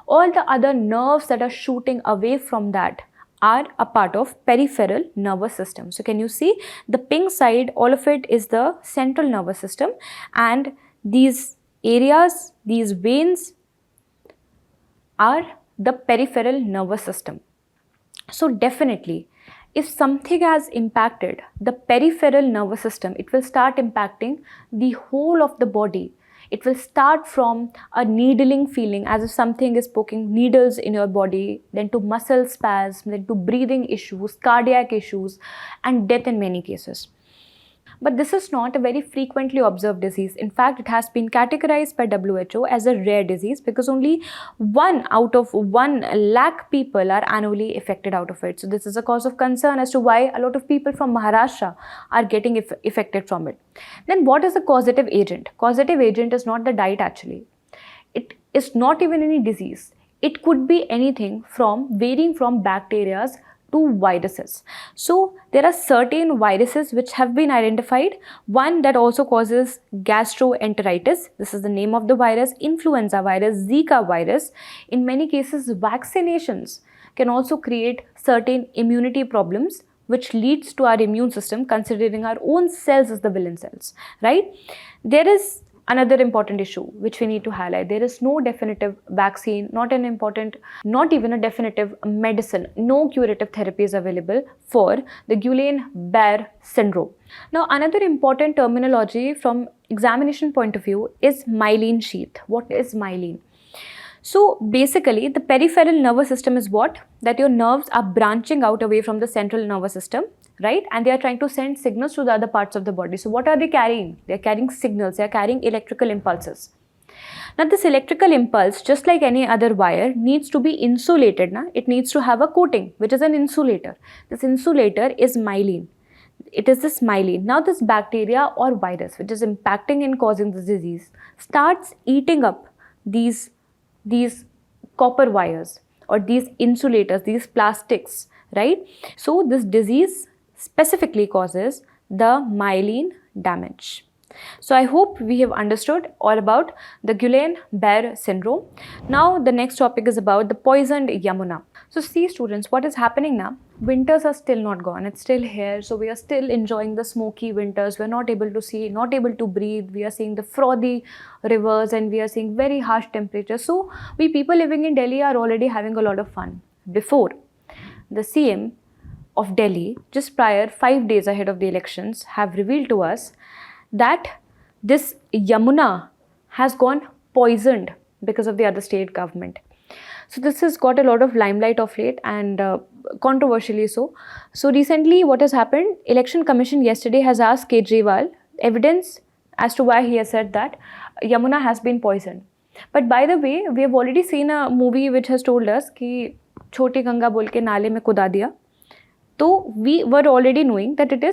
All the other nerves that are shooting away from that are a part of peripheral nervous system. So can you see the pink side, all of it is the central nervous system, and these areas, these veins are the peripheral nervous system. So definitely, if something has impacted the peripheral nervous system, it will start impacting the whole of the body. It will start from a needling feeling, as if something is poking needles in your body, then to muscle spasm, then to breathing issues, cardiac issues, and death in many cases. But this is not a very frequently observed disease. In fact, it has been categorized by WHO as a rare disease because only 1 out of 1 lakh people are annually affected out of it. So this is a cause of concern as to why a lot of people from Maharashtra are getting affected from it. Then what is the causative agent? Causative agent is not the diet actually. It is not even any disease. It could be anything from varying from bacteria to viruses. So there are certain viruses which have been identified. One that also causes gastroenteritis. This is the name of the virus. Influenza virus, Zika virus. In many cases, vaccinations can also create certain immunity problems, which leads to our immune system considering our own cells as the villain cells, right? There is another important issue which we need to highlight. There is no definitive vaccine, not even a definitive medicine. No curative therapy is available for the Guillain-Barre syndrome. Now, another important terminology from examination point of view is myelin sheath. What is myelin? So basically, the peripheral nervous system is what? That your nerves are branching out away from the central nervous system, right? And they are trying to send signals to the other parts of the body. So what are they carrying? They are carrying signals, they are carrying electrical impulses. Now this electrical impulse, just like any other wire, needs to be insulated. It needs to have a coating, which is an insulator. This insulator is myelin. It is this myelin. Now this bacteria or virus, which is impacting and causing this disease, starts eating up these copper wires or these insulators, these plastics, right? So this disease specifically causes the myelin damage. So I hope we have understood all about the Guillain-Barre syndrome. Now the next topic is about the poisoned Yamuna. So see students, what is happening now? Winters are still not gone, it's still here. So we are still enjoying the smoky winters. We're not able to see, not able to breathe. We are seeing the frothy rivers and we are seeing very harsh temperatures. So we people living in Delhi are already having a lot of fun. Before, the CM of Delhi, just prior 5 days ahead of the elections, have revealed to us that this Yamuna has gone poisoned because of the other state government. So this has got a lot of limelight of late and controversially so. So recently what has happened, Election Commission yesterday has asked Kejriwal evidence as to why he has said that Yamuna has been poisoned. But by the way, we have already seen a movie which has told us कि छोटी गंगा बोल के नाले में कुदा दिया. So we were already knowing that it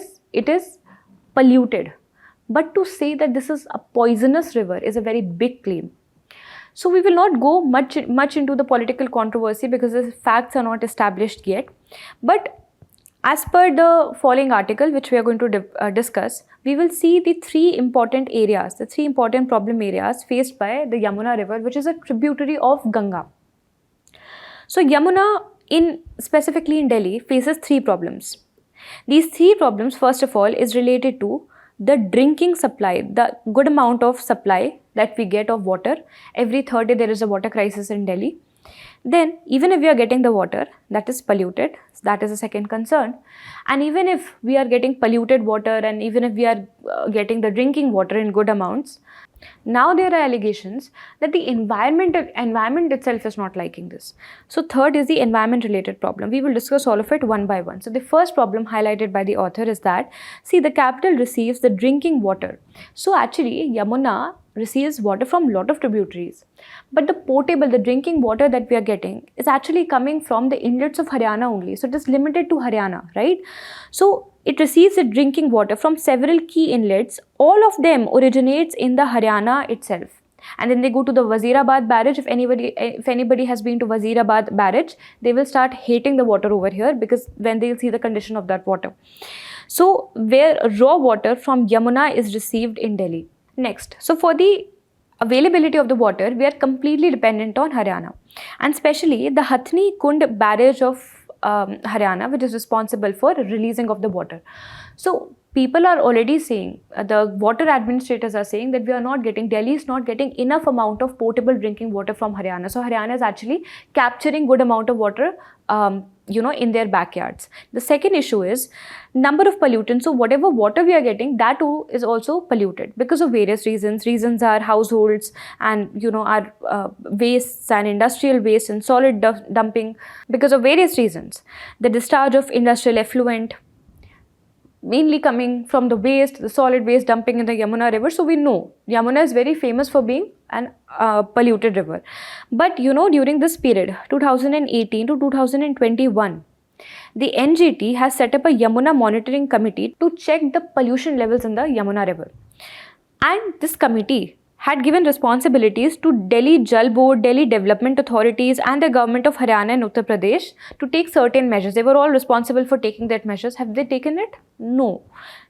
is polluted. But to say that this is a poisonous river is a very big claim. So we will not go much into the political controversy because the facts are not established yet. But as per the following article, which we are going to discuss, we will see the three important areas, the three important problem areas faced by the Yamuna river, which is a tributary of Ganga. So Yamuna, specifically in Delhi, faces three problems. These three problems, first of all, is related to the drinking supply, the good amount of supply that we get of water. Every third day there is a water crisis in Delhi. Then even if we are getting the water that is polluted, that is a second concern. And even if we are getting polluted water and even if we are getting the drinking water in good amounts, now there are allegations that the environment itself is not liking this. So third is the environment related problem. We will discuss all of it one by one. So the first problem highlighted by the author is that, see, the capital receives the drinking water. So actually Yamuna receives water from lot of tributaries. But the drinking water that we are getting is actually coming from the inlets of Haryana only. So it is limited to Haryana, right? So it receives the drinking water from several key inlets. All of them originates in the Haryana itself. And then they go to the Vazirabad barrage. If anybody has been to Vazirabad barrage, they will start hating the water over here because when they'll see the condition of that water. So where raw water from Yamuna is received in Delhi. Next, so for the availability of the water, we are completely dependent on Haryana, and especially the Hathni Kund barrage of Haryana, which is responsible for releasing of the water. So people are already saying, the water administrators are saying that Delhi is not getting enough amount of potable drinking water from Haryana. So Haryana is actually capturing good amount of water in their backyards. The second issue is number of pollutants. So whatever water we are getting, that too is also polluted because of various reasons. Reasons are households and our wastes and industrial waste and solid dumping because of various reasons. The discharge of industrial effluent, mainly coming from the waste, the solid waste dumping in the Yamuna river. So we know Yamuna is very famous for being an polluted river. But during this period, 2018 to 2021, the NGT has set up a Yamuna monitoring committee to check the pollution levels in the Yamuna river. And this committee had given responsibilities to Delhi Jal Board, Delhi Development Authorities and the government of Haryana and Uttar Pradesh to take certain measures. They were all responsible for taking that measures. Have they taken it? No.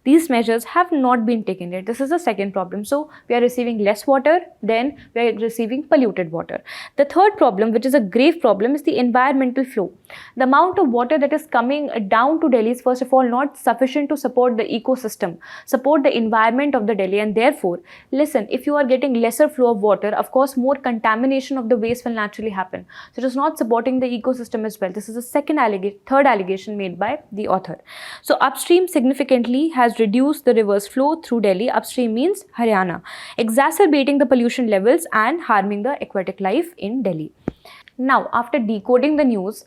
These measures have not been taken yet. This is the second problem. So we are receiving less water, then we are receiving polluted water. The third problem, which is a grave problem, is the environmental flow. The amount of water that is coming down to Delhi is first of all not sufficient to support the ecosystem, support the environment of the Delhi, and therefore, listen, if you are getting lesser flow of water, of course more contamination of the waste will naturally happen. So it is not supporting the ecosystem as well. This is the third allegation made by the author. So upstream significantly has reduced the river's flow through Delhi. Upstream means Haryana, exacerbating the pollution levels and harming the aquatic life in Delhi. Now, after decoding the news,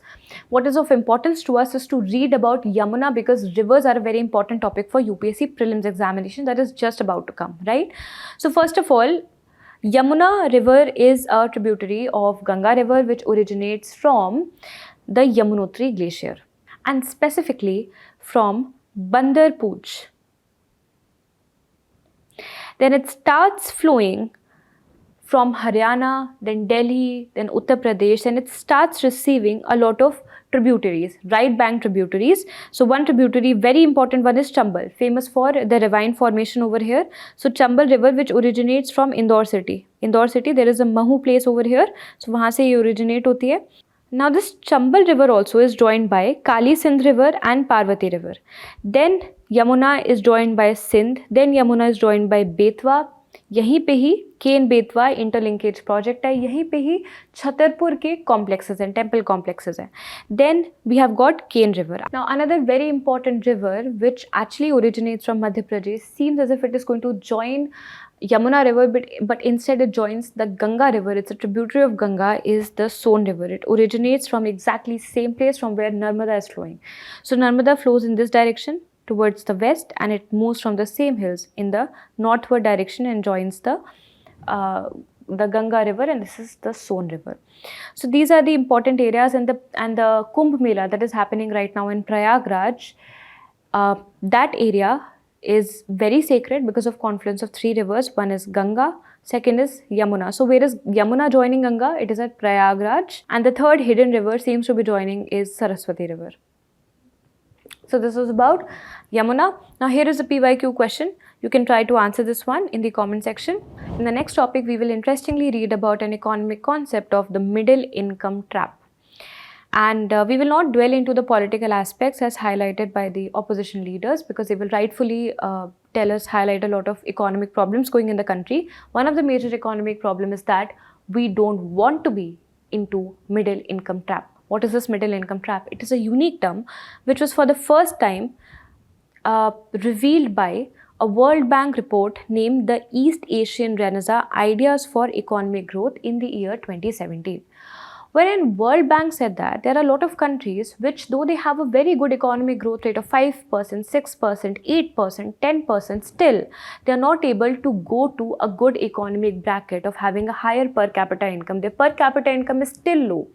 what is of importance to us is to read about Yamuna because rivers are a very important topic for UPSC prelims examination that is just about to come, right? So first of all, Yamuna river is a tributary of Ganga river which originates from the Yamunotri glacier and specifically from Bandar Pooch. Then it starts flowing from Haryana, then Delhi, then Uttar Pradesh, and it starts receiving a lot of tributaries, right bank tributaries. So one tributary, very important one, is Chambal, famous for the ravine formation over here. So Chambal river, which originates from Indore city. Indore city, there is a Mahu place over here. So वहाँ से ये originate होती है. Now this Chambal river also is joined by Kali Sindh river and Parvati river. Then Yamuna is joined by Sindh. Then Yamuna is joined by Betwa. यहीं पे ही Ken Betwa interlinkage project है, यहीं पे ही छतरपुर के कॉम्प्लेक्सेस हैं, टेम्पल कॉम्प्लेक्सेस हैं. Then we have got Ken river. Now another very important river which actually originates from Madhya Pradesh, seems as if it is going to join Yamuna river, but instead it joins the Ganga river. It's a tributary of Ganga, is the Son river. It originates from exactly same place from where Narmada is flowing. So Narmada flows in this direction towards the west and it moves from the same hills in the northward direction and joins the the Ganga river, and this is the Son river. So these are the important areas, and the Kumbh Mela that is happening right now in Prayagraj. That area is very sacred because of confluence of three rivers. One is Ganga, second is Yamuna. So where is Yamuna joining Ganga? It is at Prayagraj, and the third hidden river seems to be joining is Saraswati river. So this was about Yamuna. Now here is a PYQ question. You can try to answer this one in the comment section. In the next topic, we will interestingly read about an economic concept of the middle income trap. And we will not dwell into the political aspects as highlighted by the opposition leaders, because they will rightfully highlight a lot of economic problems going in the country. One of the major economic problems is that we don't want to be into middle income trap. What is this middle income trap? It is a unique term which was for the first time revealed by a World Bank report named the East Asian Renaissance Ideas for Economic Growth in the year 2017. Wherein World Bank said that there are a lot of countries which, though they have a very good economic growth rate of 5%, 6%, 8%, 10%, still they are not able to go to a good economic bracket of having a higher per capita income. Their per capita income is still low.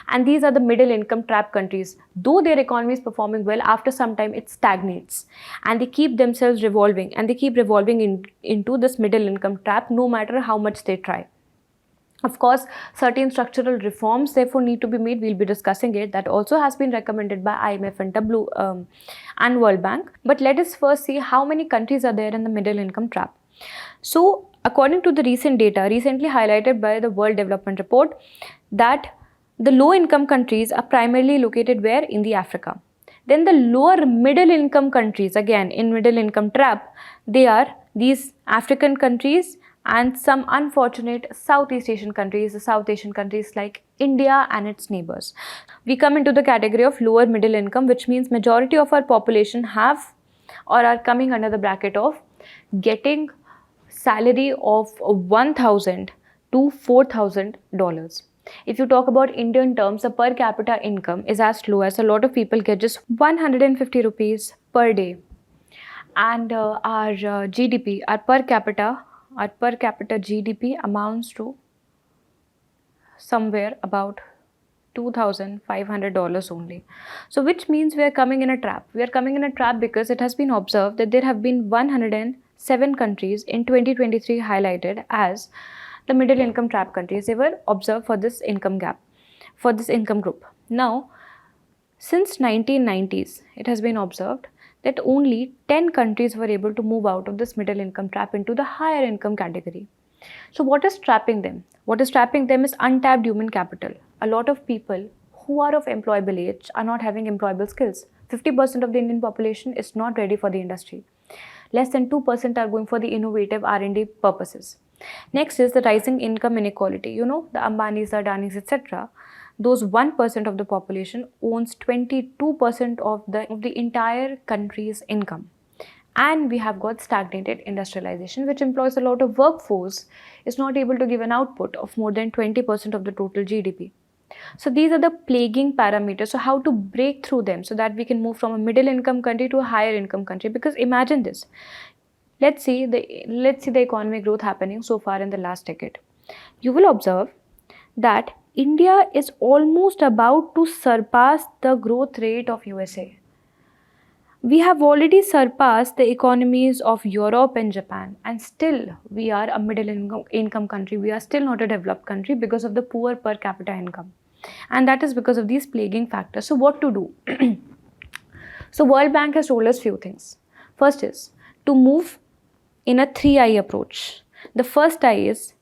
And these are the middle income trap countries. Though their economy is performing well, after some time it stagnates, and they keep themselves revolving, and they keep revolving into this middle income trap no matter how much they try. Of course, certain structural reforms therefore need to be made. We'll be discussing it. That also has been recommended by IMF and World Bank. But let us first see how many countries are there in the middle income trap. So, according to the recent data, recently highlighted by the World Development Report, that the low income countries are primarily located where? In the Africa. Then the lower middle income countries, again in middle income trap, they are these African countries and some unfortunate Southeast Asian countries, the South Asian countries like India and its neighbors. We come into the category of lower middle income, which means majority of our population have or are coming under the bracket of getting salary of $1,000 to $4,000. If you talk about Indian terms, the per capita income is as low as a lot of people get just 150 rupees per day. And our GDP, our per capita GDP amounts to somewhere about $2,500 only. So which means we are coming in a trap. We are coming in a trap because it has been observed that there have been 107 countries in 2023 highlighted as the middle income trap countries. They were observed for this income gap, for this income group. Now, since 1990s, it has been observed that only 10 countries were able to move out of this middle income trap into the higher income category. So what is trapping them? What is trapping them is untapped human capital. A lot of people who are of employable age are not having employable skills. 50% of the Indian population is not ready for the industry. Less than 2% are going for the innovative R&D purposes. Next is the rising income inequality. You know, the Ambanis, the Adanis, etc. Those 1% of the population owns 22% of the entire country's income. And we have got stagnated industrialization, which employs a lot of workforce, is not able to give an output of more than 20% of the total GDP. So these are the plaguing parameters. So how to break through them so that we can move from a middle income country to a higher income country? Because imagine this. Let's see the economic growth happening so far in the last decade. You will observe that India is almost about to surpass the growth rate of USA. We have already surpassed the economies of Europe and Japan, and still we are a middle income country. We are still not a developed country because of the poor per capita income. And that is because of these plaguing factors. So what to do? So World Bank has told us few things. First is to move in a 3I approach. The first I is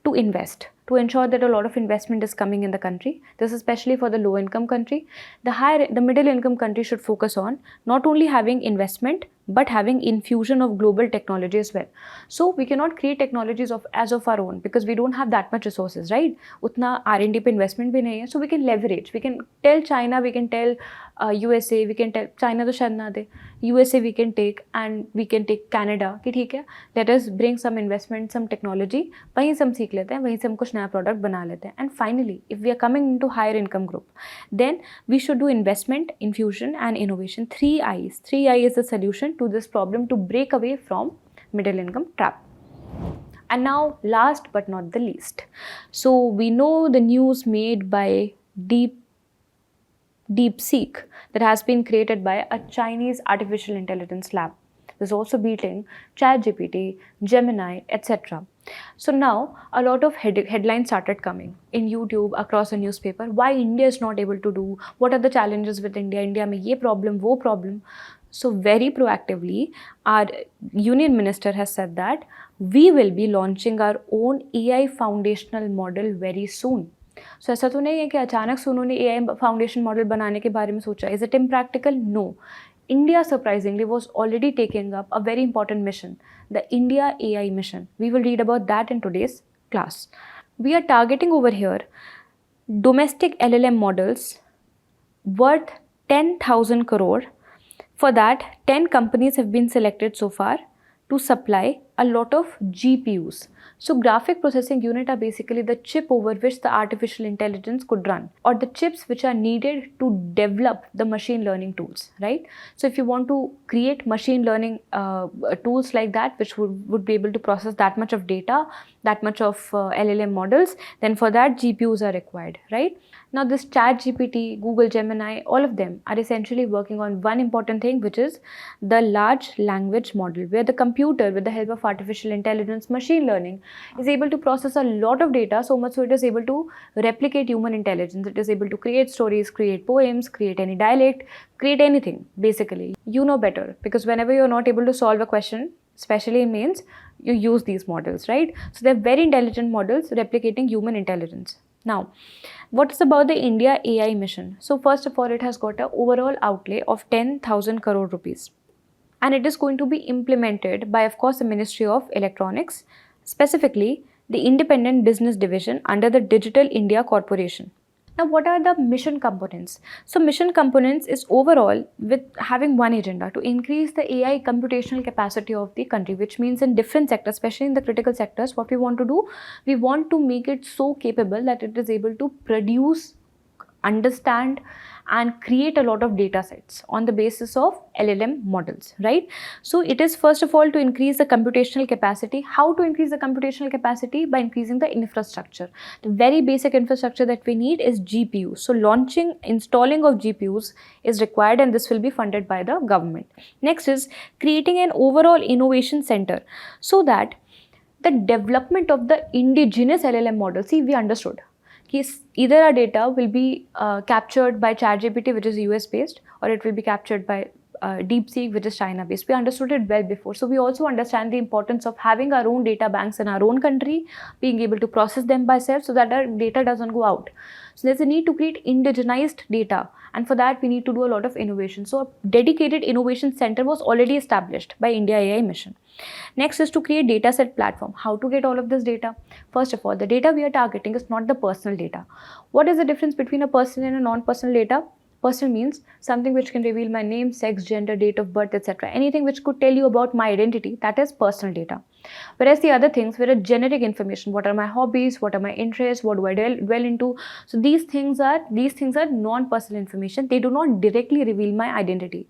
to invest, to ensure that a lot of investment is coming in the country. This is especially for the low income country. The middle income country should focus on not only having investment but having infusion of global technology as well. So we cannot create technologies as of our own because we don't have that much resources, right? Utna R&D pe investment bhi nahi hai. So we can leverage. We can tell China, we can tell USA, we can tell China to shayad na de. USA we can take, and we can take Canada कि ठीक है, let us bring some investment, some technology, वहीं से हम सीख लेते हैं, वहीं से हम कुछ नया product बना लेते हैं. And finally, if we are coming into higher income group, then we should do investment, infusion and innovation. 3 I's. 3I is the solution to this problem to break away from middle income trap. And now, last but not the least. So we know the news made by DeepSeek that has been created by a Chinese artificial intelligence lab. This is also beating ChatGPT, Gemini, etc. So now a lot of headlines started coming in YouTube, across a newspaper. Why India is not able to do? What are the challenges with India? India mein ye problem, wo problem. So very proactively, our Union Minister has said that we will be launching our own AI foundational model very soon. So ऐसा तो नहीं है कि अचानक से उन्होंने AI foundation model बनाने के बारे में सोचा. Is it impractical? No. India surprisingly was already taking up a very important mission, the India AI mission. We will read about that in today's class. We are targeting over here domestic LLM models worth 10,000 crore. For that, 10 companies have been selected so far to supply a lot of GPUs. So graphic processing unit are basically the chip over which the artificial intelligence could run, or the chips which are needed to develop the machine learning tools, right? So if you want to create machine learning tools like that, which would be able to process that much of data, that much of LLM models, then for that GPUs are required, right? Now this ChatGPT, Google Gemini, all of them are essentially working on one important thing, which is the large language model, where the computer, with the help of artificial intelligence, machine learning, is able to process a lot of data, so much so it is able to replicate human intelligence. It is able to create stories, create poems, create any dialect, create anything, basically. You know better, because whenever you're not able to solve a question, especially in mains, you use these models, right? So they're very intelligent models replicating human intelligence. Now, what is about the India AI mission? So first of all, it has got an overall outlay of 10,000 crore rupees. And it is going to be implemented by, of course, the Ministry of Electronics, specifically the Independent Business Division under the Digital India Corporation. Now, what are the mission components? So mission components is overall with having one agenda to increase the AI computational capacity of the country, which means in different sectors, especially in the critical sectors, what we want to do, we want to make it so capable that it is able to produce, understand and create a lot of data sets on the basis of LLM models, right? So it is first of all to increase the computational capacity. How to increase the computational capacity? By increasing the infrastructure. The very basic infrastructure that we need is GPU. So installing of GPUs is required, and this will be funded by the government. Next is creating an overall innovation center so that the development of the indigenous LLM model, see, we understood either our data will be captured by ChatGPT, which is US based, or it will be captured by DeepSeek, which is China based. We understood it well before. So we also understand the importance of having our own data banks in our own country, being able to process them by self so that our data doesn't go out. So there's a need to create indigenized data, and for that we need to do a lot of innovation. So a dedicated innovation center was already established by India AI mission. Next is to create data set platform. How to get all of this data? First of all, the data we are targeting is not the personal data. What is the difference between a personal and a non-personal data? Personal means something which can reveal my name, sex, gender, date of birth, etc. Anything which could tell you about my identity, that is personal data. Whereas the other things were a generic information. What are my hobbies? What are my interests? What do I dwell into? So these things are non-personal information. They do not directly reveal my identity.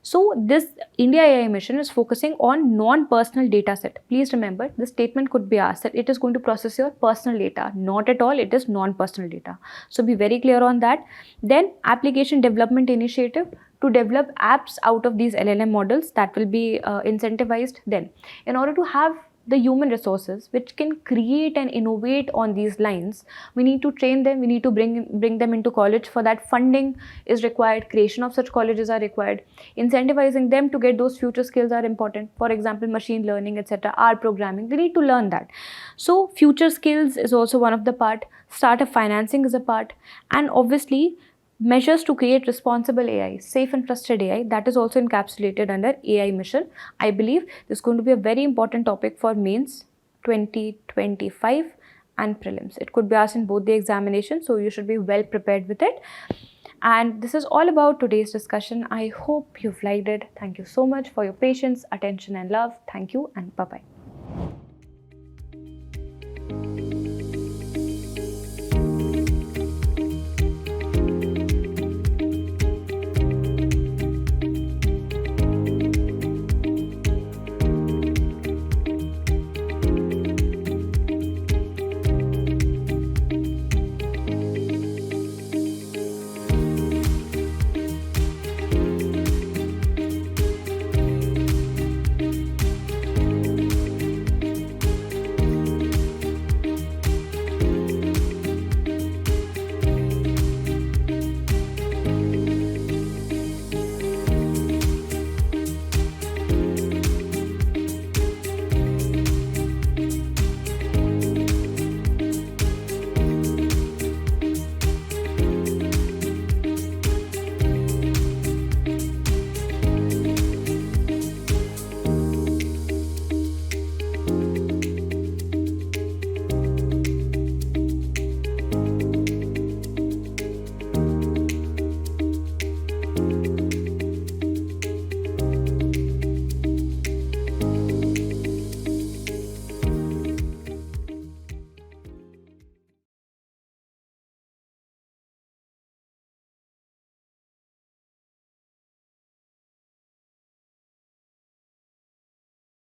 So this India AI mission is focusing on non-personal data set. Please remember, this statement could be asked that it is going to process your personal data. Not at all, it is non-personal data. So be very clear on that. Then application development initiative to develop apps out of these LLM models that will be incentivized. Then in order to have the human resources which can create and innovate on these lines, we need to train them, we need to bring them into college. For that, funding is required, creation of such colleges are required, incentivizing them to get those future skills are important. For example, machine learning, etc., R programming, they need to learn that. So future skills is also one of the part, startup financing is a part, and obviously measures to create responsible AI, safe and trusted AI, that is also encapsulated under AI mission. I believe this is going to be a very important topic for mains 2025 and prelims. It could be asked in both the examinations, so you should be well prepared with it. And this is all about today's discussion. I hope you've liked it. Thank you so much for your patience, attention and love. Thank you and bye-bye.